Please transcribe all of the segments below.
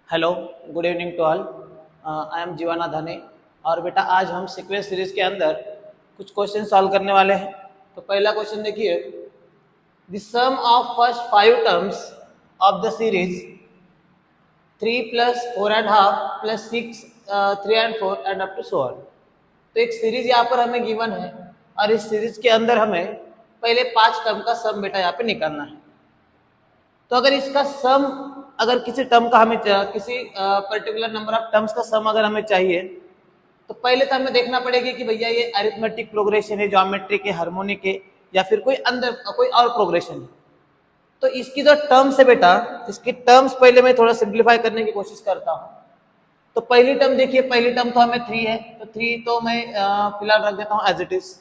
Hello, good evening to all. I am Jivana Dhane. और बेटा आज हम सीक्वेंस सीरीज के अंदर कुछ क्वेश्चन सॉल्व करने वाले हैं। तो पहला क्वेश्चन देखिए, the sum of first 5 terms of the series 3 plus 4.5 plus 6 3 and 4 and up to so on. तो एक सीरीज यहाँ पर हमें गिवन है और इस सीरीज के अंदर हमें पहले 5 टर्म का सम बेटा यहाँ पे निकालना है। तो अगर इसका सम, अगर किसी टर्म का हमें किसी पर्टिकुलर नंबर ऑफ टर्म्स का सम अगर हमें चाहिए, तो पहले तो हमें देखना पड़ेगा कि भैया ये अरिथमेटिक प्रोग्रेशन है, ज्योमेट्रिक है, हार्मोनिक है, या फिर कोई अंदर कोई और प्रोग्रेशन है। तो इसकी जो टर्म्स है बेटा, इसकी टर्म्स पहले मैं थोड़ा सिंप्लीफाई करने की कोशिश करता हूँ। तो पहली टर्म देखिए, पहली टर्म तो हमें 3 है, तो 3 तो मैं फिलहाल रख देता हूँ एज इट इज।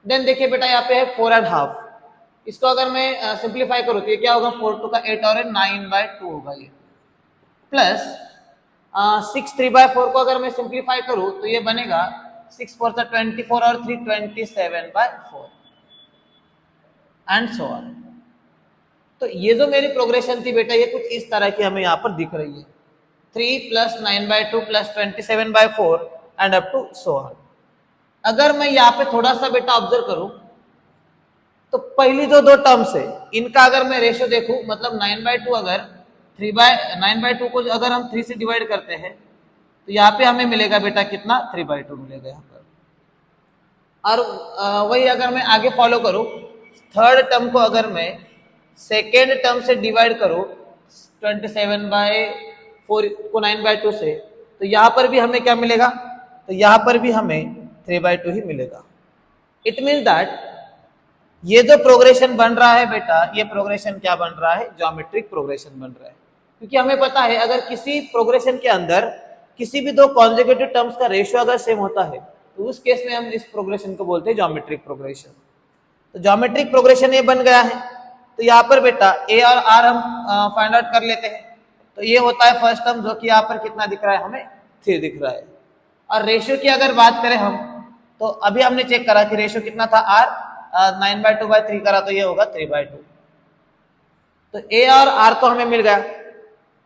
देन देखिए बेटा यहाँ पे है 4.5। इसको अगर मैं सिंप्लीफाई करूँ तो ये क्या होगा, 4 2 का 8 और 9/2 होगा ये। प्लस 6 3/4 को अगर मैं सिंप्लीफाई करूँ तो ये बनेगा 6 4 का 24 और 3 27/4 एंड सो ऑन। तो ये जो मेरी प्रोग्रेशन थी बेटा, ये कुछ इस तरह की हमें यहाँ पर दिख रही है, 3 plus 9/2 plus 27/4 and up to so on. अगर मैं यहाँ पे थोड़ा सा बेटा ऑब्जर्व करूं, तो पहली जो दो टर्म्स है इनका अगर मैं रेशियो देखूं, मतलब 9/2 अगर 9/2 को अगर हम 3 से डिवाइड करते हैं तो यहाँ पे हमें मिलेगा बेटा कितना, 3/2 मिलेगा यहाँ पर। और वही अगर मैं आगे फॉलो करूं, थर्ड टर्म को अगर मैं सेकेंड टर्म से डिवाइड करूं 27/4 को 9/2 से, तो यहाँ पर भी हमें क्या मिलेगा, तो यहाँ पर भी हमें 3/2 ही मिलेगा। इट मीन्स दैट ये जो प्रोग्रेशन बन रहा है बेटा, ये प्रोग्रेशन क्या बन रहा है, ज्योमेट्रिक प्रोग्रेशन बन रहा है। क्योंकि हमें पता है अगर किसी प्रोग्रेशन के अंदर किसी भी दो कॉन्जिक्यूटिव टर्म्स का रेशियो अगर सेम होता है, तो उस केस में हम इस प्रोग्रेशन को बोलते हैं ज्योमेट्रिक प्रोग्रेशन। तो ज्योमेट्रिक प्रोग्रेशन ये बन गया है। तो यहाँ पर बेटा ए और आर हम फाइंड आउट कर लेते हैं। तो ये होता है फर्स्ट टर्म, जो कि यहाँ पर कितना दिख रहा है, हमें 3 दिख रहा है। और रेशियो की अगर बात करें हम, तो अभी हमने चेक करा कि रेशियो कितना था, आर 9/2/3 करा, तो ये होगा 3/2। तो ए और आर तो हमें मिल गया।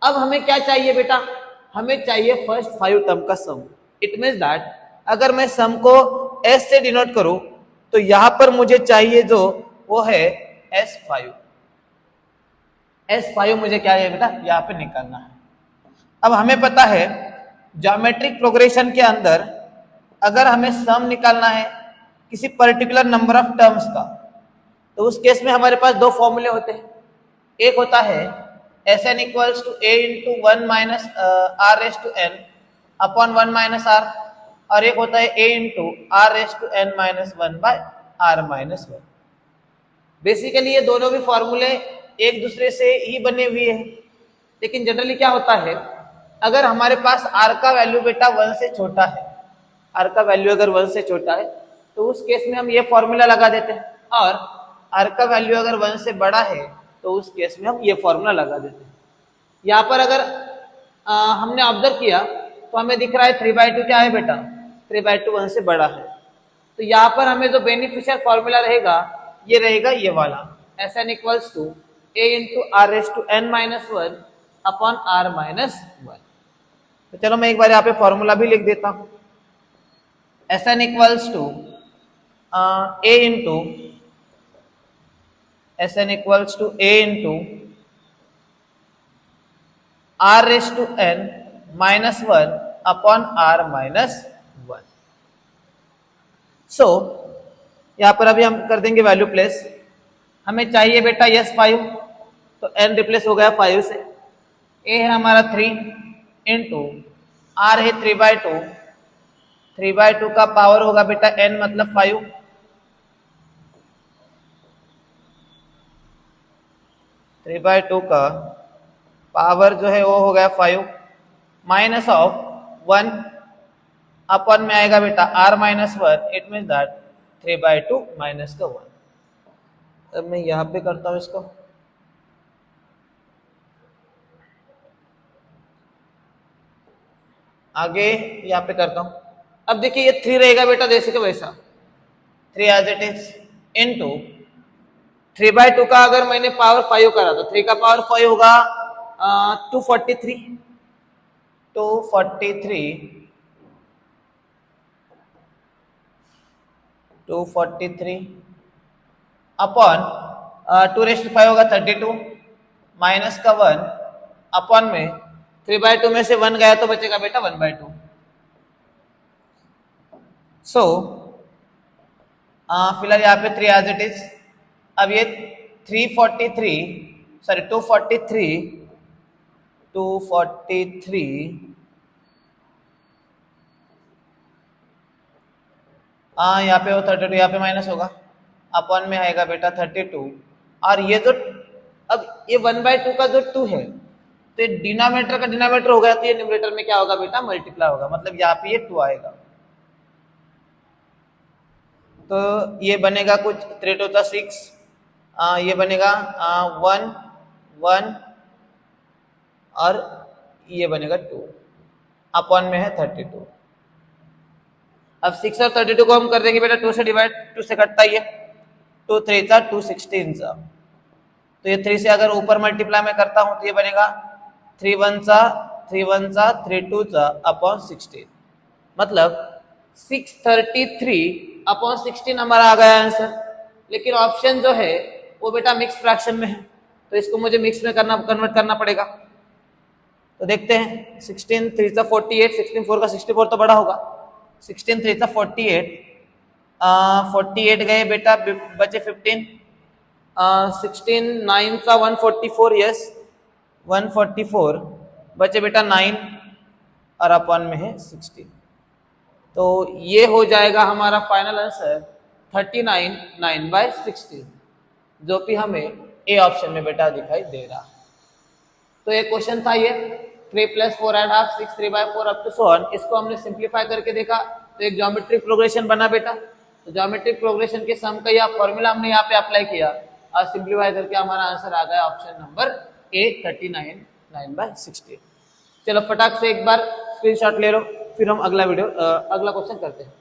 अब हमें क्या चाहिए बेटा, हमें चाहिए फर्स्ट 5 टर्म का सम। इट मीन्स दैट अगर मैं सम को एस से डिनोट करूं, तो यहां पर मुझे चाहिए जो वो है S5। S5 मुझे क्या है बेटा, यहाँ पे निकालना है। अब हमें पता है ज्योमेट्रिक प्रोग्रेशन के अंदर अगर हमें सम निकालना है किसी पर्टिकुलर नंबर ऑफ टर्म्स का, तो उस केस में हमारे पास दो फॉर्मूले होते हैं। एक होता है Sn equals to a into 1 minus r raise to n upon 1 minus r, और एक होता है a into r raise to n minus 1 by r minus 1। Basically ये दोनों भी फॉर्मूले एक दूसरे से ही बने हुए हैं, लेकिन जनरली क्या होता है, अगर हमारे पास r का वैल्यू बेटा 1 से छोटा है, r का वैल्यू अगर 1 से छोटा है, तो उस केस में हम ये फॉर्मूला लगा देते हैं। और r का वैल्यू अगर 1 से बड़ा है, तो उस केस में हम ये फॉर्मूला लगा देते हैं। यहाँ पर अगर हमने ऑब्जर्व किया तो हमें दिख रहा है 3/2 क्या है बेटा, 3/2 1 से बड़ा है। तो यहाँ पर हमें जो बेनिफिशियल फॉर्मूला रहेगा, ये रहेगा ये वाला, Sn equals to a into r raise to n minus 1 upon r minus 1। तो चलो मैं एक बार यहाँ पे फॉर्मूला भी लिख देता हूँ। Sn equals to a into Sn equals to a into r raise to n minus 1 upon r minus 1। So यहाँ पर अभी हम कर देंगे वैल्यू प्लेस। हमें चाहिए बेटा S5, तो n रिप्लेस हो गया 5 से। a है हमारा 3 इंटू r है 3/2, 3/2 का पावर होगा बेटा n मतलब 5, थ्री बाई टू का पावर जो है वो हो गया 5 माइनस ऑफ 1 अपॉन में आएगा बेटा r minus 1। It means that 3/2 minus का 1। अब मैं यहाँ पे करता हूँ इसको, आगे यहाँ पे करता हूँ। अब देखिए ये 3 रहेगा बेटा जैसे कि वैसा, 3 एज इट इज इनटू 3/2 का अगर मैंने पावर 5 करा, तो 3 का पावर 5 होगा 243 243 अपॉन 2⁵ होगा 32 माइनस का 1 अपॉन में 3/2 में से 1 गया तो बचेगा बेटा 1/2। सो फिलहाल यहाँ पे 3 एज इट इज। अब ये 243 यहाँ पे वो 32 यहाँ पे माइनस होगा अपॉन में आएगा बेटा 32 और ये जो अब ये 1/2 का जो 2 है तो ये डिनोमिनेटर का डिनोमिनेटर हो गया तो ये न्यूमरेटर में क्या होगा बेटा मल्टीप्लाई होगा, मतलब यहाँ पे ये 2 आएगा। तो ये बनेगा कुछ 3 2 6 ये बनेगा 1 1 और ये बनेगा 2 अपॉन में है 32। अब 6 और 32 को हम कर देंगे बेटा 2 से डिवाइड, 2 से कटता ही है, 2 3 सा 2 16 सा, तो ये 3 से अगर ऊपर मल्टीप्लाई में करता हूं तो ये बनेगा 3 1 सा 3 2 सा अपॉन 16, मतलब 633 अपॉन 16 हमारा आ गया आंसर। लेकिन ऑप्शन जो है वो बेटा मिक्स फ्रैक्शन में है तो इसको मुझे मिक्स में कन्वर्ट करना पड़ेगा। तो देखते हैं 16 3 सा 48, 16 4 का 64 तो बड़ा होगा, 16 3 सा 48 48 गए बेटा बचे 15, 16 9 सा 144 यस 144 बचे बेटा 9 और अपॉन में है 16। तो ये हो जाएगा हमारा फाइनल आंसर 39 9/16 जो कि हमें ए ऑप्शन में बेटा दिखाई दे रहा। तो एक क्वेश्चन था ये 3 + 4 1/2 6 3/4 अप टू सो ऑन, इसको हमने सिंप्लीफाई करके देखा तो एक ज्योमेट्रिक प्रोग्रेशन बना बेटा। तो ज्योमेट्रिक प्रोग्रेशन के सम का यह फॉर्मूला हमने यहाँ पे अप्लाई किया और सिंप्लीफाई करके हमारा आंसर आ गया ऑप्शन नंबर ए 39 9/16। चलो फटाक से एक बार स्क्रीनशॉट ले लो फिर हम अगला क्वेश्चन करते हैं।